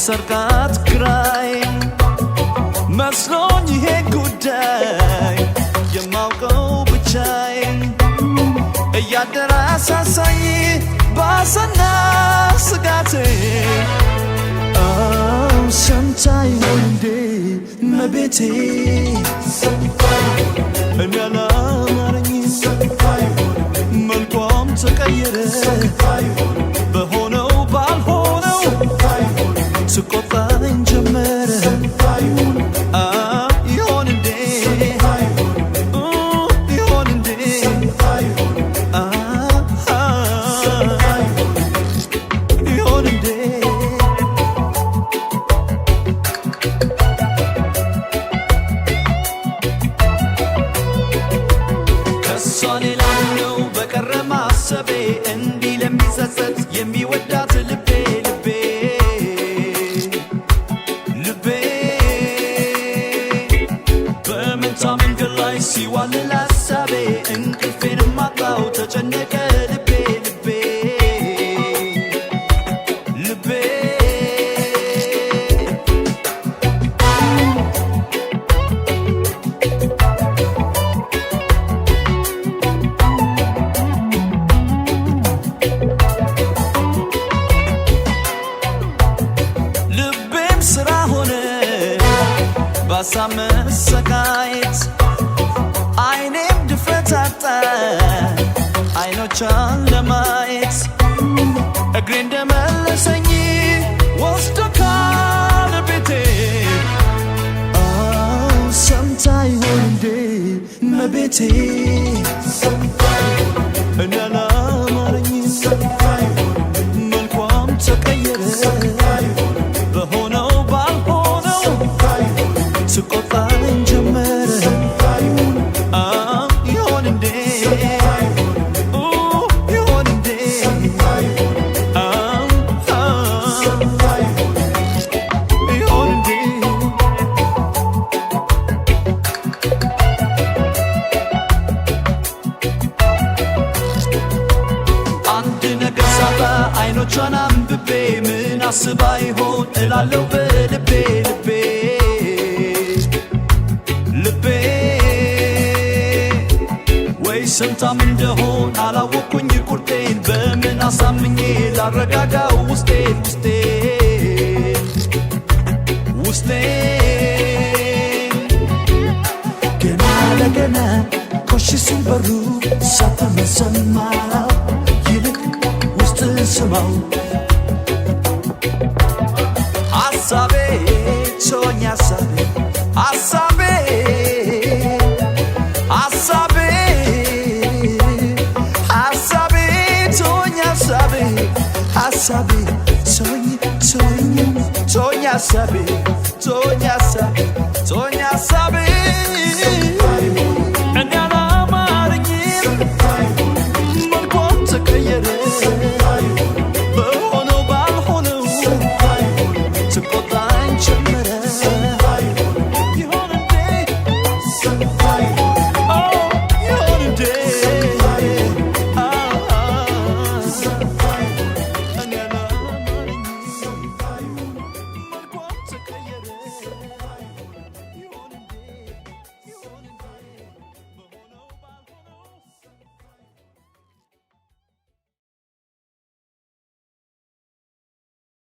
ሰርቃት ክራይ መስሎኝ ይሄ ጉዳይ የማውቀው ብቻዬ እያደረ አሳሳኝ ባሰና ስጋቴ ሰምታይ ወንዴ መቤቴ እኔ አላማረኝ መልኳም ተቀየረ በሆነው ባልሆነው ስቆጣኝ ጀመረ ይሆን እንዴ ይሆን እንዴ ይሆን እንዴ ከሷ ሌላ ነው በቀረ ማሰቤ እንዲህ ለሚጸጸት የሚወዳት ልቤ መንገድ ላይ ሲዋልል ሀሳቤ እንቅልፌን ማጣው ተጨነቀ ልቤ ልቤ ልቤም ስራ ሆነ ባሳብ መሰቃየት አይኔም ድፍረት አጣ አይኖቿን ለማየት እግሬ እንደመለሰኝ ወስዶ ካለቤቴ ሰምታ ይሆን እንዴ መቤቴ እኔ አላማረኝ መልኳም ተቀየረ በሆነው ባልሆነው ስቆጣኝ ጀመረ ይሆን እንዴ ይሆን እንዴ ይሆን እንዴ አንድ ነገር ሳጣ አይኖቿን አንብቤ ምን አስባ ይሆን እላለሁ በልቤ ሰምታም እንደሆን አላወቅኩኝ ቁርጤን በምን አሳምኜ ላረጋጋው ውስጤን ገና ለገና ኮሽ ሲል በሩ ሳትመሰማ ይልቅ ውስጥ ስማው ሐሳቤ ሶኝ ሐሳቤ Sabe, sonha, sonha, sonha, sabe, sonha, sabe.